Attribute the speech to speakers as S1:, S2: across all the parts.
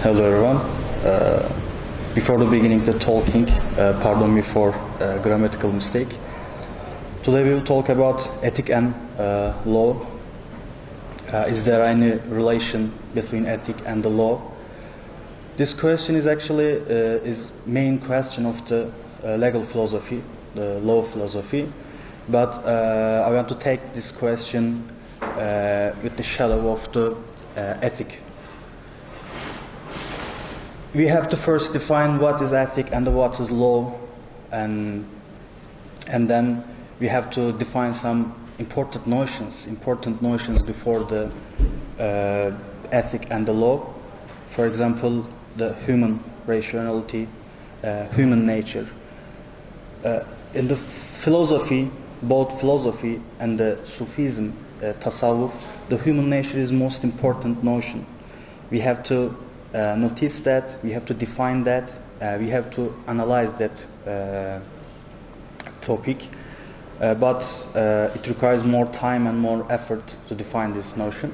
S1: Hello everyone. Before the beginning the talking, pardon me for grammatical mistake. Today we will talk about ethic and law. Is there any relation between ethic and the law? This question is actually is main question of the legal philosophy, the law philosophy. But I want to take this question with the shadow of the ethic. We have to first define what is ethic and what is law, and then we have to define some important notions before the ethic and the law. For example, the human rationality, human nature. In the philosophy, both philosophy and the Sufism, tasawwuf, the human nature is most important notion. We have to notice that, we have to define that, we have to analyze that topic, but it requires more time and more effort to define this notion.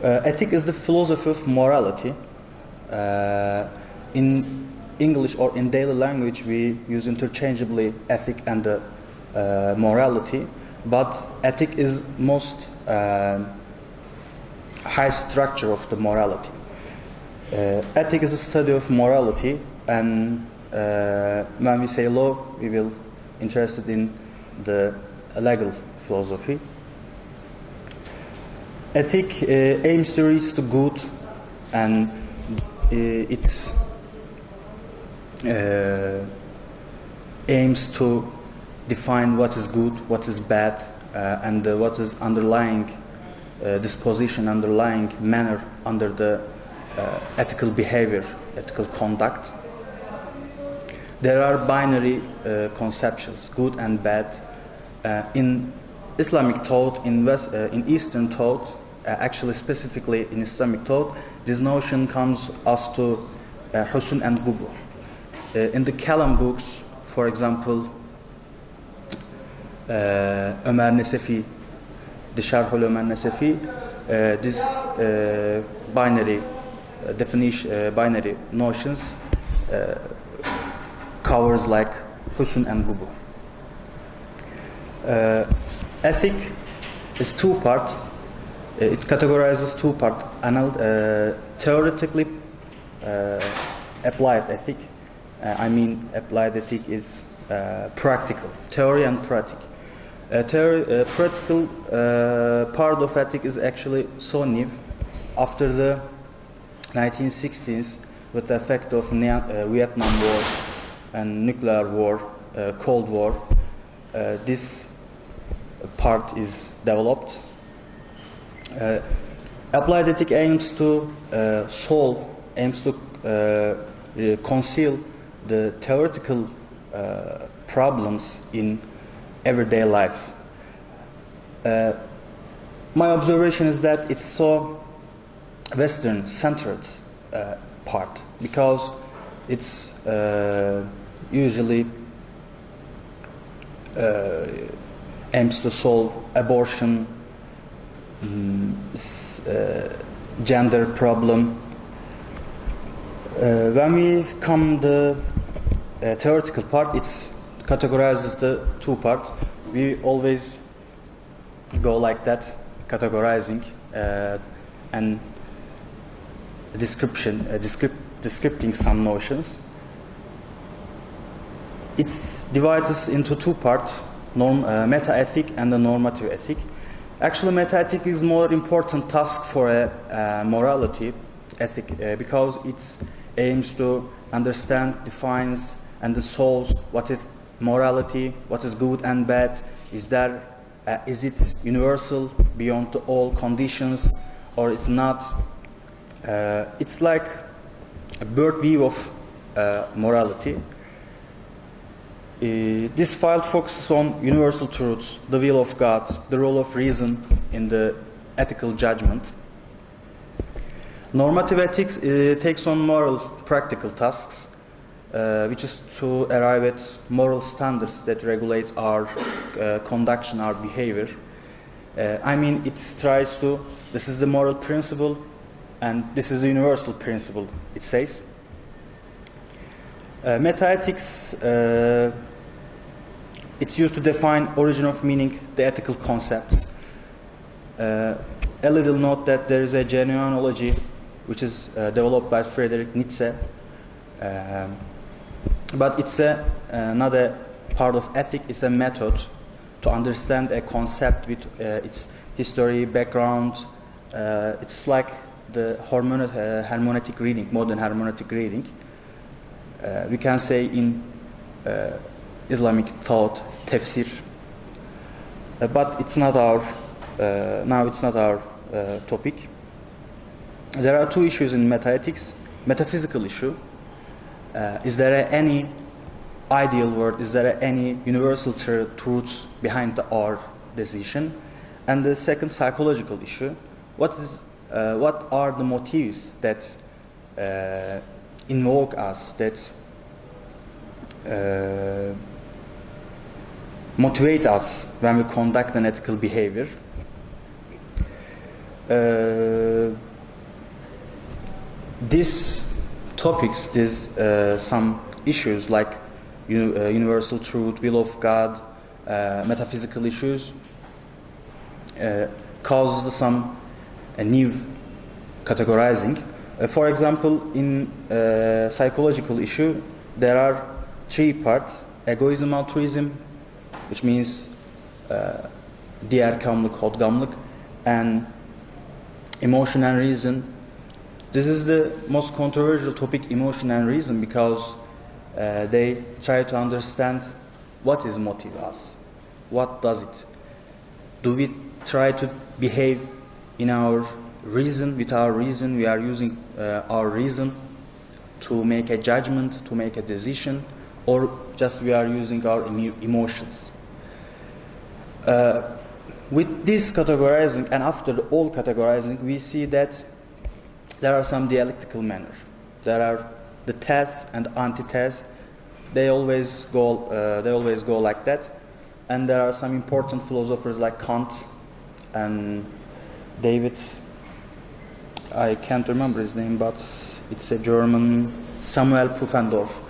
S1: Ethic is the philosophy of morality. In English or in daily language we use interchangeably ethic and the morality, but ethic is most high structure of the morality. Ethic is the study of morality, and when we say law, we will interested in the legal philosophy. Ethic aims to reach the good, and it aims to define what is good, what is bad, and what is underlying disposition, underlying manner under the ethical behavior, ethical conduct. There are binary conceptions, good and bad. In Islamic thought, in Eastern thought, actually specifically in Islamic thought, this notion comes as to husn and gubu. In the Kalam books, for example, Ömer Nesefi, the Sharhul Ömer Nesefi, this binary definition, binary notions covers like husn and gubu. Ethic is two part. It categorizes two part. Theoretically applied ethic. I mean, applied ethic is practical, theory and practice. Practical part of ethic is actually so new. After the 1960s, with the effect of Vietnam War and nuclear war, Cold War, this part is developed. Applied ethic aims to conceal the theoretical problems in everyday life. My observation is that it's so Western-centered part, because it's usually aims to solve abortion, gender problem. When we come the theoretical part, it's categorizes the two parts. We always go like that, categorizing and descripting some notions. It divides into two parts: meta-ethic and the normative ethic. Actually, meta-ethic is more important task for a morality ethic because it aims to understand, defines, and solves what is morality, what is good and bad. Is it universal beyond all conditions, or it's not? It's like a bird view of morality. This field focuses on universal truths, the will of God, the role of reason in the ethical judgment. Normative ethics takes on moral, practical tasks, which is to arrive at moral standards that regulate our conduct, our behavior. I mean, it tries to, this is the moral principle, and this is the universal principle, it says. Metaethics, it's used to define origin of meaning, the ethical concepts. A little note that there is a genuinology which is developed by Friedrich Nietzsche, but it's not a part of ethics, it's a method to understand a concept with its history, background. It's like the hermeneutic reading, modern hermeneutic reading. We can say in Islamic thought, tafsir, but it's not our, now it's not our topic. There are two issues in metaethics. Metaphysical issue, is there any ideal word, is there any universal truths behind our decision? And the second, psychological issue, what are the motives that invoke us, that motivate us when we conduct an ethical behavior? These topics, these some issues like universal truth, will of God, metaphysical issues, caused some new categorizing. For example, in psychological issue, there are three parts: egoism, altruism, which means diğerkamlık, hodgamlık, and emotion and reason. This is the most controversial topic, emotion and reason, because they try to understand what is motive us, what does it. Do we try to behave in our reason, with our reason? We are using our reason to make a judgment, to make a decision, or just we are using our emotions. With this categorizing, and after all categorizing, we see that there are some dialectical manner. There are the thèse and antithèse. They always go like that. And there are some important philosophers like Kant and David. I can't remember his name, but it's a German, Samuel Pufendorf.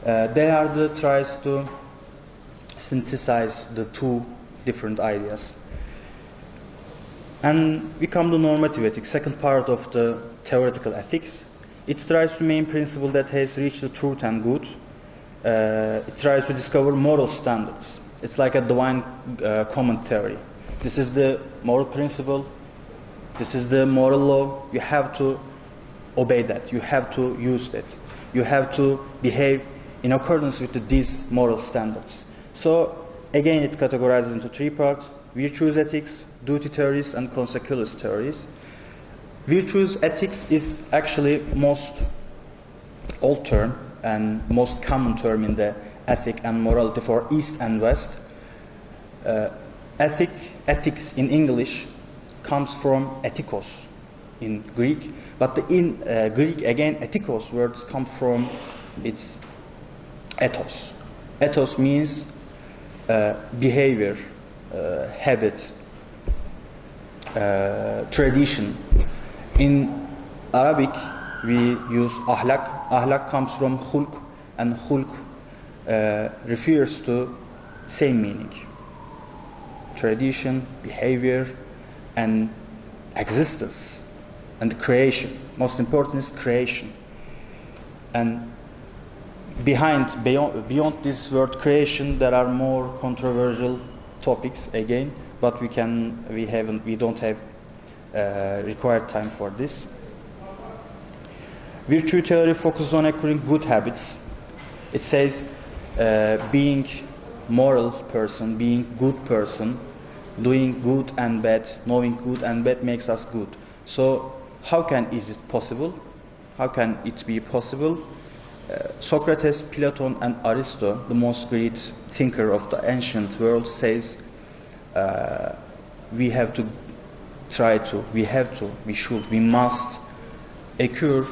S1: They are the tries to synthesize the two different ideas. And we come to normative ethics, second part of the theoretical ethics. It tries to main principle that has reached the truth and good. It tries to discover moral standards. It's like a divine common theory. This is the moral principle. This is the moral law. You have to obey that. You have to use that. You have to behave in accordance with these moral standards. So again, it categorizes into three parts: virtues ethics, duty theories, and consequence theories. Virtues ethics is actually most old term and most common term in the ethic and morality for East and West. Ethics in English comes from ethikos in Greek, but in Greek again ethikos words come from its ethos. Ethos means behavior, habit, tradition. In Arabic we use ahlak. Ahlak comes from hulk, and hulk refers to same meaning: tradition, behavior, and existence, and creation. Most important is creation. And beyond this word creation, there are more controversial topics again, but we don't have required time for this. Virtue theory focuses on acquiring good habits. It says being moral person, being good person, doing good and bad, knowing good and bad makes us good. So is it possible? How can it be possible? Socrates, Plato, and Aristotle, the most great thinker of the ancient world, says we must acquire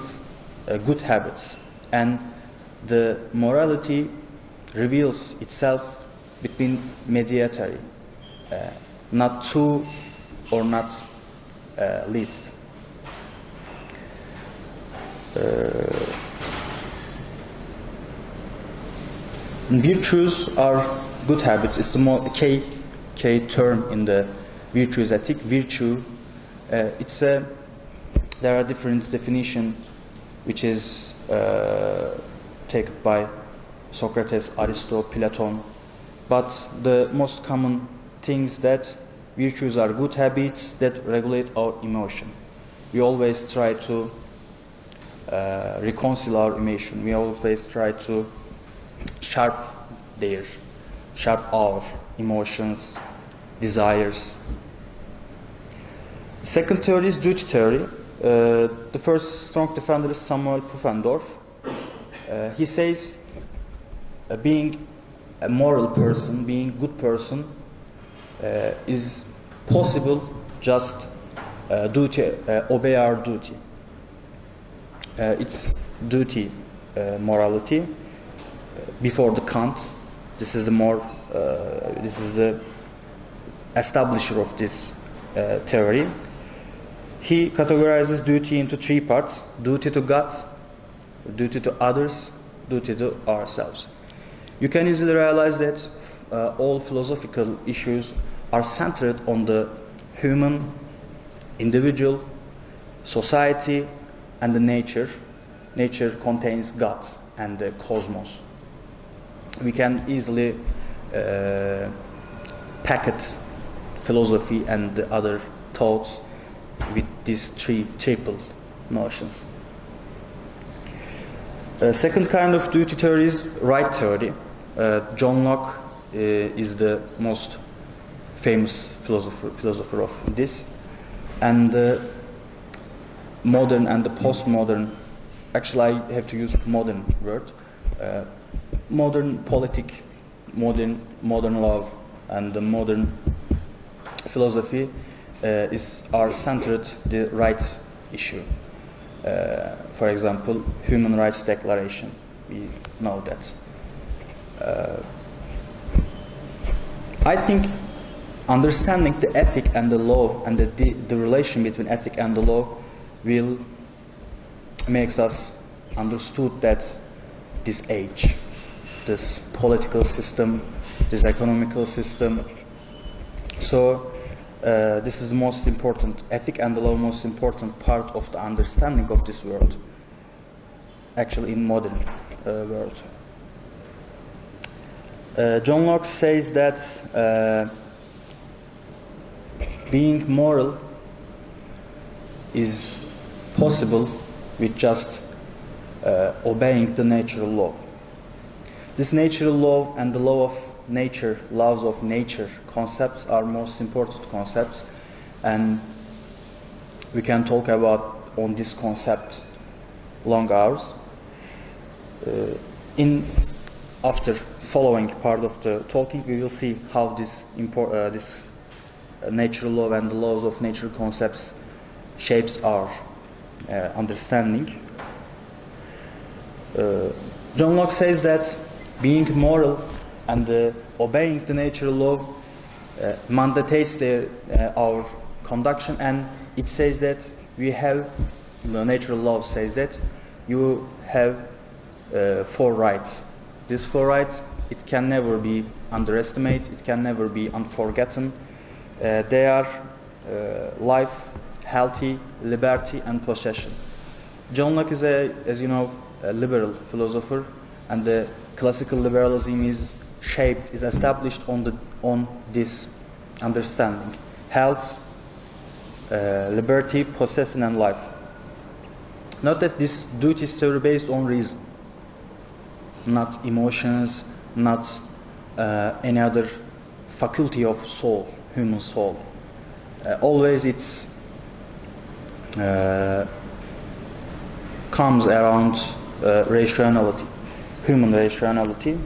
S1: good habits, and the morality reveals itself between mediatory, not two or not least. Virtues are good habits. It's the more key term in the virtues ethic. Virtue, there are different definitions, which is taken by Socrates, Aristotle, Platon. But the most common things that virtues are good habits that regulate our emotion. We always try to reconcile our emotion. We always try to sharp our emotions, desires. Second theory is duty theory. The first strong defender is Samuel Pufendorf. He says being a moral person, being a good person is possible just obey our duty. It's duty, morality. Before the Kant, this is the establisher of this theory. He categorizes duty into three parts: duty to God, duty to others, duty to ourselves. You can easily realize that all philosophical issues are centered on the human, individual, society, and the nature. Nature contains God and the cosmos. We can easily packet philosophy and the other thoughts with these triple notions. Second kind of duty theory is right theory. John Locke is the most famous philosopher of this, and the modern and the postmodern. Actually, I have to use modern word. Modern politic, modern law, and the modern philosophy are centered the right issue. For example, Human Rights Declaration. We know that. I think understanding the ethic and the law and the relation between ethic and the law will makes us understood that this age, this political system, this economical system. So this is the most important, ethic and the law, most important part of the understanding of this world, actually in modern world. John Locke says that being moral is possible with just obeying the natural law. This natural law and the law of nature, laws of nature concepts are most important concepts, and we can talk about on this concept long hours. After following part of the talking, we will see how this natural law and the laws of nature concepts shapes our understanding. John Locke says that being moral and obeying the natural law mandates our conduction, and it says that the natural law says that you have 4 rights. These 4 rights, it can never be underestimated, it can never be unforgotten. They are life, healthy, liberty, and possession. John Locke is, as you know, a liberal philosopher, and the classical liberalism is established on this understanding: health, liberty, possession, and life. Note that this duty is theory based on reason, not emotions, not any other faculty of soul, human soul. Always it's comes around rationality, human rationality.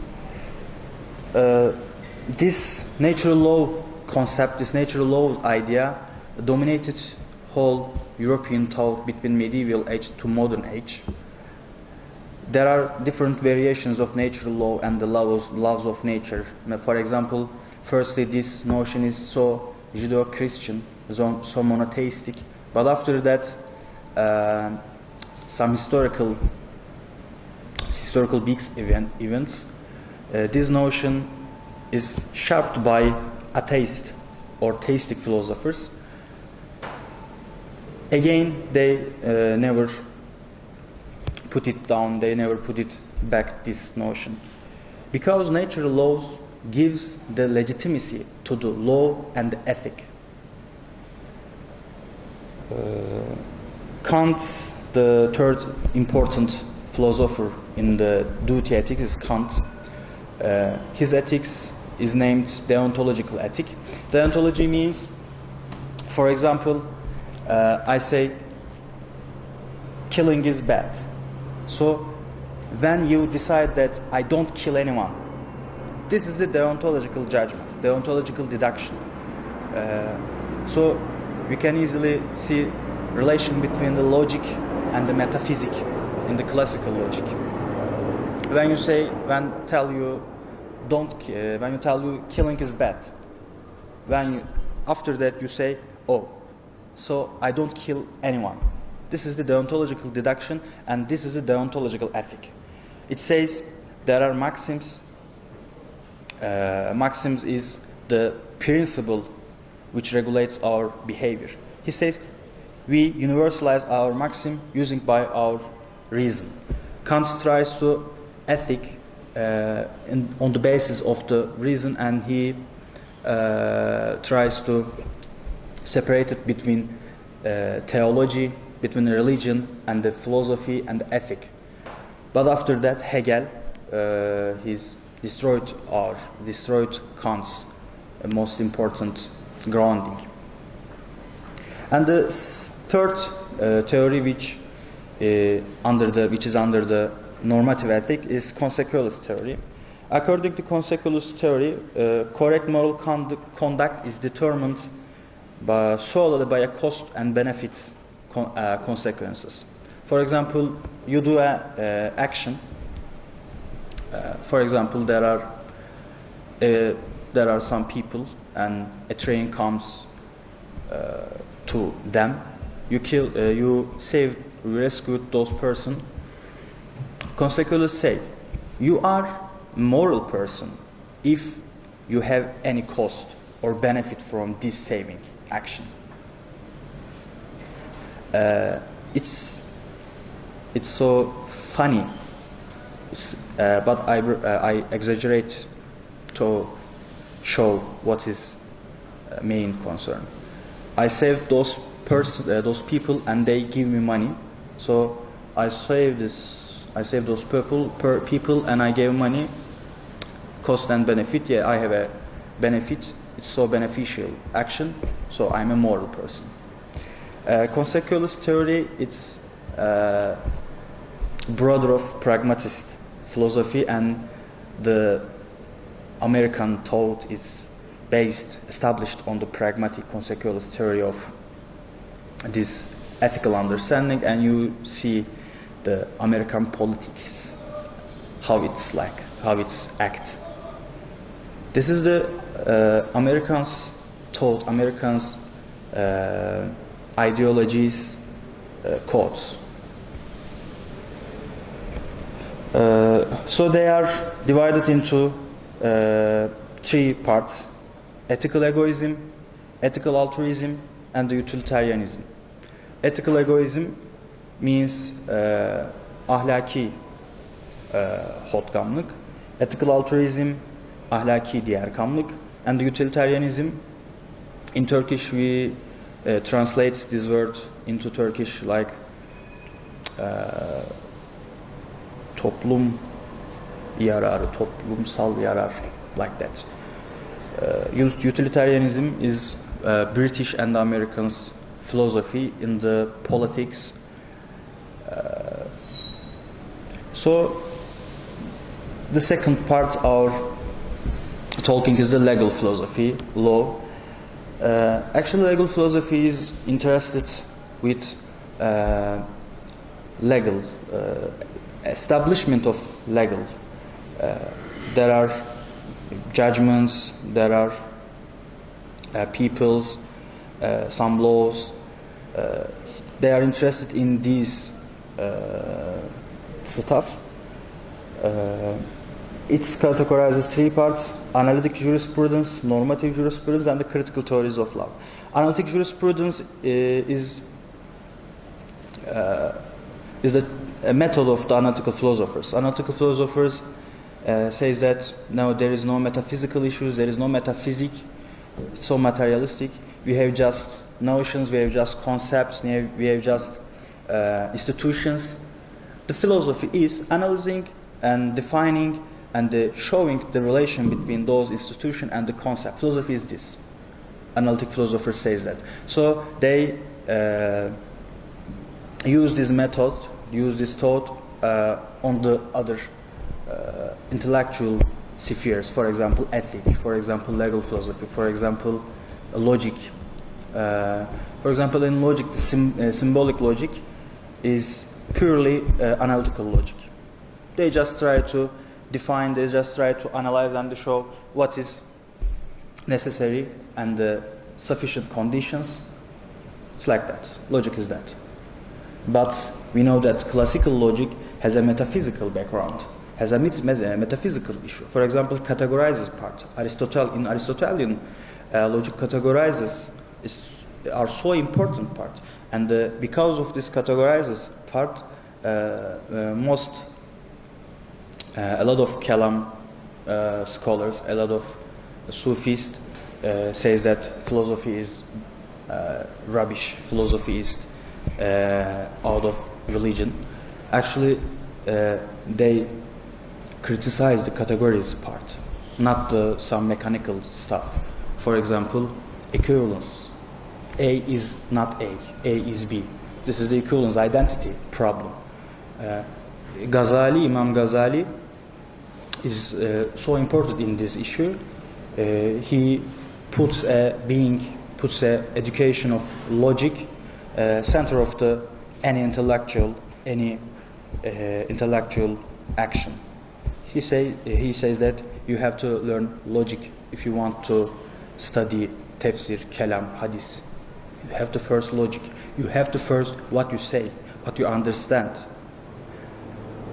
S1: This natural law concept, this natural law idea dominated whole European thought between medieval age to modern age. There are different variations of natural law and the laws of nature. For example, firstly, this notion is so Judeo-Christian, so monotheistic, but after that some historical big events, this notion is shaped by atheist or theistic philosophers. Again, they never put it down, they never put it back, this notion. Because natural laws gives the legitimacy to the law and the ethic. Kant, the third important philosopher in the duty ethics, is Kant. His ethics is named deontological ethic. Deontology means, for example, I say killing is bad. So when you decide that I don't kill anyone, this is the deontological judgment, deontological deduction. So we can easily see relation between the logic and the metaphysic in the classical logic. When you tell you killing is bad, after that you say, oh, so I don't kill anyone. This is the deontological deduction, and this is the deontological ethic. It says there are maxims. Maxims is the principle which regulates our behavior. He says we universalize our maxim using by our reason. Kant tries to ethic on the basis of the reason, and he tries to separate it between theology, between religion and the philosophy and the ethic. But after that, Hegel, he's destroyed Kant's most important grounding. And the third theory, which is under the normative ethic, is consequence theory. According to consequence theory, correct moral conduct is determined solely by a cost and benefit consequences. For example, you do an action. For example, there are some people, and a train comes to them. You rescued those person. Consequently, say you are a moral person if you have any cost or benefit from this saving action. It's so funny, but I exaggerate to show what is main concern. I saved those people, and they give me money, so I saved those people, and I gave money. Cost and benefit. Yeah, I have a benefit. It's so beneficial action, so I'm a moral person. Consequence theory, it's brother of pragmatist philosophy, and the American thought is established on the pragmatic consequence theory of this ethical understanding, and you see the American politics, how it's like, how it's act. This is the Americans' thought, Americans' ideologies, codes. So they are divided into three parts: ethical egoism, ethical altruism, and utilitarianism. Ethical egoism means ahlaki hodgamlık. Ethical altruism, ahlaki diğerkamlık. And utilitarianism, in Turkish we translate this word into Turkish like toplum yararı, toplumsal yarar, like that. Utilitarianism is British and Americans' philosophy in the politics. So the second part our talking is the legal philosophy, law. Actually, legal philosophy is interested with legal establishment of legal. There are judgments, there are peoples, some laws. They are interested in these stuff. It categorizes three parts: analytic jurisprudence, normative jurisprudence, and the critical theories of law. Analytic jurisprudence is the method of the analytical philosophers. Analytical philosophers says that no, there is no metaphysical issues, there is no metaphysic, it's so materialistic. We have just notions, we have just concepts, we have just institutions. The philosophy is analyzing and defining and showing the relation between those institutions and the concept. Philosophy is this. Analytic philosopher says that. So they use this method, use this thought on the other intellectual spheres. For example, ethic. For example, legal philosophy. For example, logic. For example, in logic, symbolic logic is purely analytical logic. They just try to define, they just try to analyze and to show what is necessary and the sufficient conditions. It's like that. Logic is that. But we know that classical logic has a metaphysical background, has a metaphysical issue. For example, categorizes part. In Aristotelian logic, categorizes are so important part, and because of this categorizes part, a lot of Kalam scholars, a lot of Sufis says that philosophy is rubbish. Philosophy is out of religion. Actually, they criticize the categories part, not some mechanical stuff. For example, equivalence. A is not A. A is B. This is the equivalence identity problem. Imam Ghazali is so important in this issue. He puts a education of logic center of any intellectual action. He says that you have to learn logic if you want to study tafsir, kalam, hadith. You have to first logic. You have to first what you say, what you understand.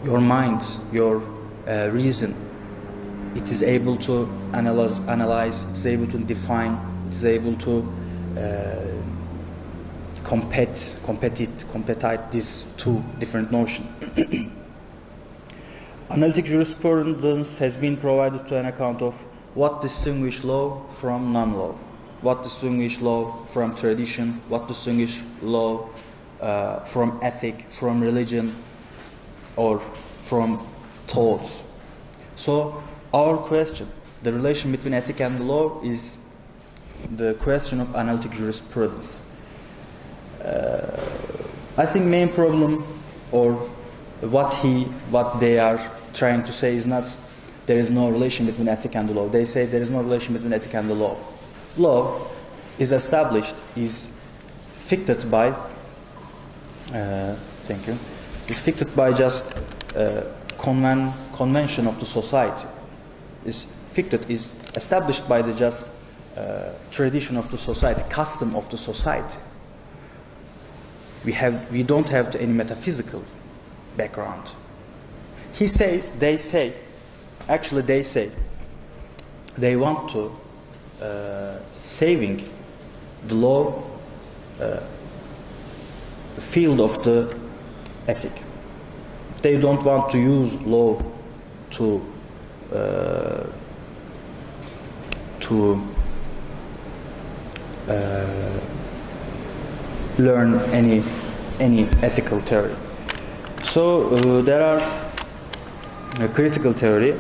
S1: Your mind, your reason, it is able to analyze, it's able to define, it's able to compete these two different notions. Analytic jurisprudence has been provided to an account of what distinguishes law from non-law, what distinguishes law from tradition, what distinguishes law from ethic, from religion, or from thoughts. So our question, the relation between ethic and the law, is the question of analytic jurisprudence. I think main problem, or what they are trying to say, is not there is no relation between ethic and the law. They say there is no relation between ethic and the law. Law is established, is fixed by is fixed by just convention of the society. Is established by the just tradition of the society, custom of the society. We don't have any metaphysical background. They say they want to saving the law field of the ethic. They don't want to use law to learn any ethical theory. So there are a critical theory.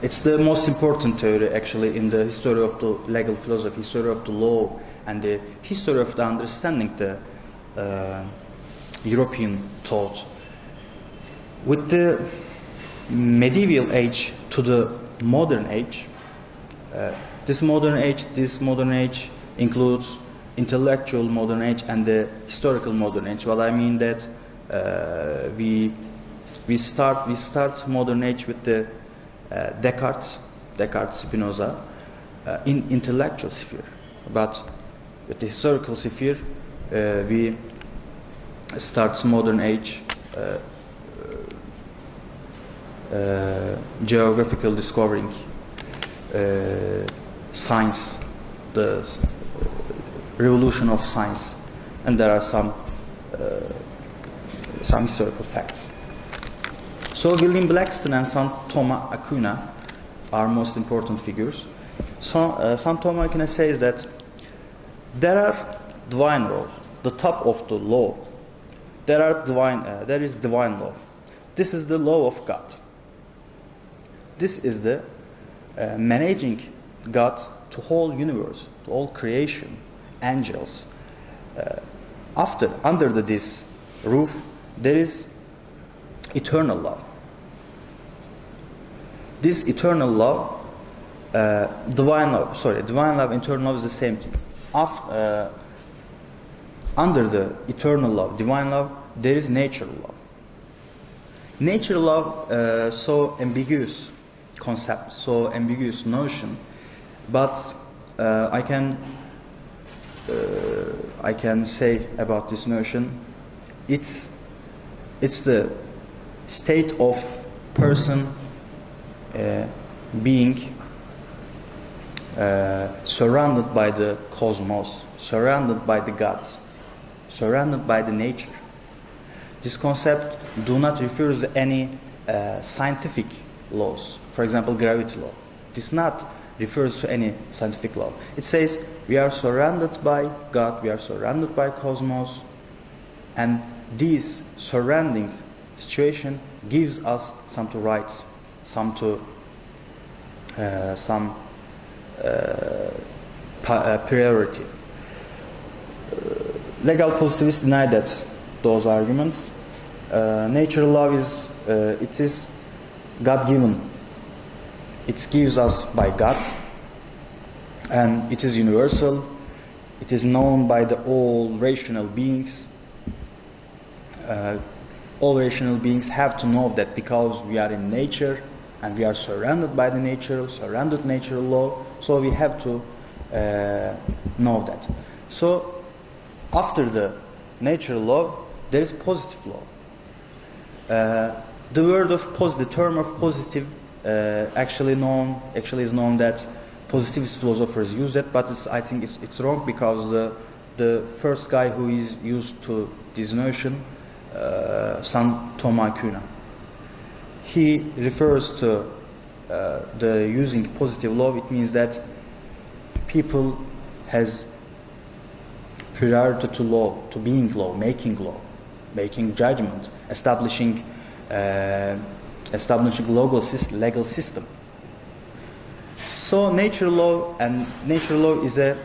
S1: It's the most important theory actually in the history of the legal philosophy, history of the law, and the history of the understanding the European thought. With the medieval age to the modern age, this modern age includes intellectual modern age and the historical modern age. Well, I mean that we start modern age with the Descartes, Spinoza, in intellectual sphere, but with the historical sphere we start modern age geographical discovering science, the revolution of science, and there are some historical facts. So William Blackstone and St. Thomas Aquinas are most important figures. So, St. Thomas Aquinas says that there are divine law, the top of the law. There is divine law. This is the law of God. This is the managing God to whole universe, to all creation, angels. Under this roof, there is eternal love. This eternal love, divine love, eternal love is the same thing. Under the eternal love, divine love, there is natural love. Natural love, so ambiguous concept, so ambiguous notion, but I can say about this notion, it's the state of person being surrounded by the cosmos, surrounded by the gods, surrounded by the nature. This concept do not refer to any scientific laws. For example, gravity law. This not refers to any scientific law. It says we are surrounded by God, we are surrounded by cosmos, and this surrounding situation gives us some rights, some priority. Legal positivists deny those arguments. Natural law is God-given. It gives us by God, and it is universal. It is known by all rational beings. All rational beings have to know that because we are in nature and we are surrounded by the nature, surrounded natural law, so we have to know that. So after the natural law, there is positive law. The term of positive actually is known that positivist philosophers use that, but I think it's wrong, because the first guy who is used to this notion, St. Thomas Aquinas, he refers to the using positive law. It means that people has priority to law, to being law, making judgment, establishing legal system. So natural law is a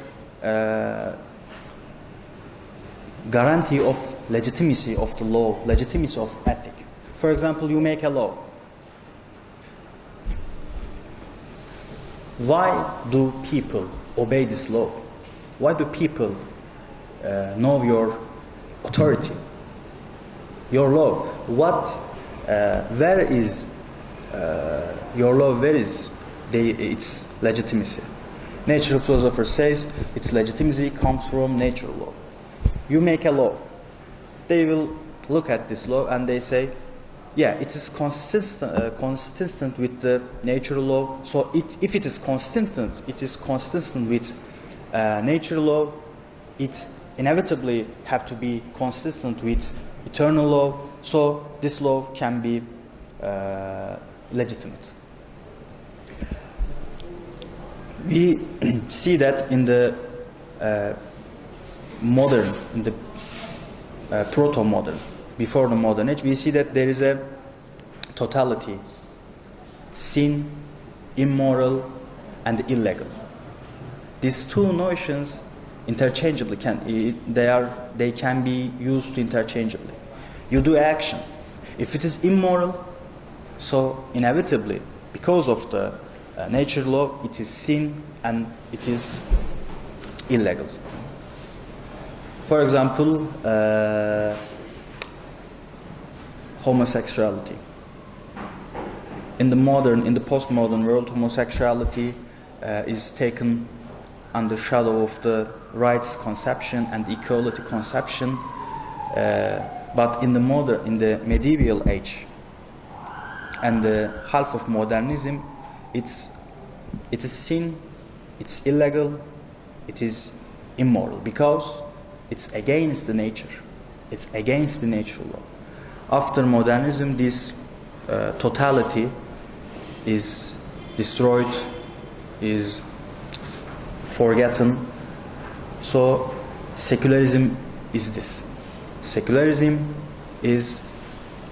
S1: guarantee of legitimacy of the law, legitimacy of ethic. For example, you make a law. Why do people obey this law? Why do people know your authority, your law? Where is your law? Where is its legitimacy? Natural philosopher says its legitimacy comes from natural law. You make a law. They will look at this law and they say, yeah, it is consistent with the natural law. So if it is consistent with natural law, it inevitably have to be consistent with eternal law. So this law can be legitimate. We see that in the modern, in the proto-modern, before the modern age, we see that there is a totality: sin, immoral, and illegal. These two notions interchangeably they can be used interchangeably. You do action. If it is immoral, so inevitably, because of the natural law, it is sin and it is illegal. For example, homosexuality. In the postmodern world, homosexuality is taken under shadow of the rights conception and equality conception. But in the medieval age and the half of modernism, it is sin, it's illegal, it is immoral, because it's against the nature. It's against the natural law. After modernism, this totality is destroyed, is forgotten. So secularism is this. Secularism is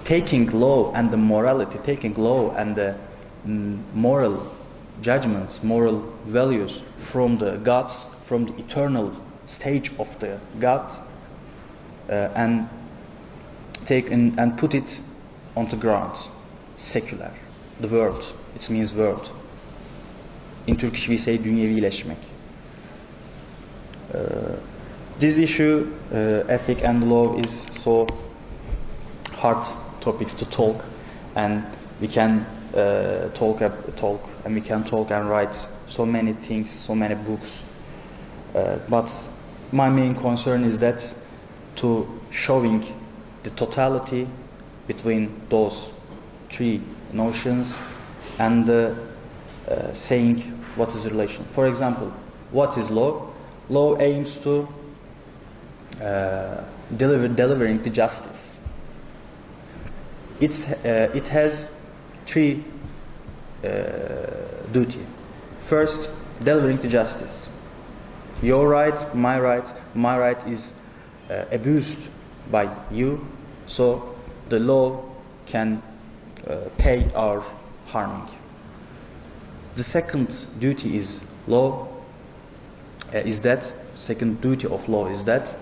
S1: taking law and the morality, taking law and the moral judgments, moral values from the gods, from the eternal stage of the gods, and put it on the ground. Secular, the world, it means world. In Turkish we say dünyevileşmek. This issue, ethic and law, is so hard topics to talk, and we can talk and we can talk and write so many things, so many books. But my main concern is that to showing the totality between those three notions and saying what is the relation. For example, what is law? Law aims to delivering the justice. It has three duty. First, delivering the justice. Your right, my right is abused by you, so the law can pay our harming. The second duty is law. Second duty of law is that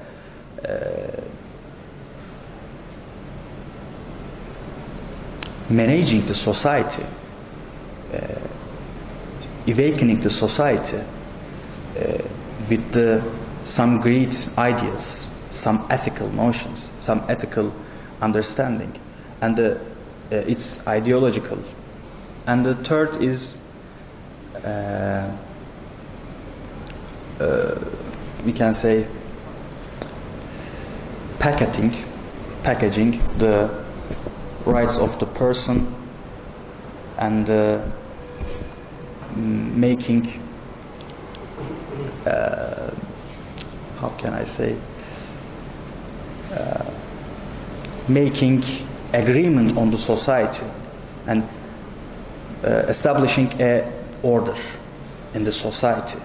S1: managing the society, awakening the society with some great ideas, some ethical notions, some ethical understanding, and it's ideological. And the third is we can say packaging the rights of the person and making how can I say making agreement on the society and establishing a order in the society.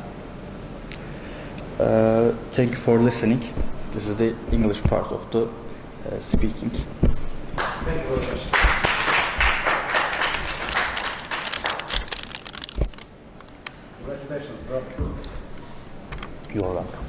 S1: Thank you for listening. This is the English part of the speaking.
S2: Thank you very much. Congratulations, brother.
S1: You are welcome.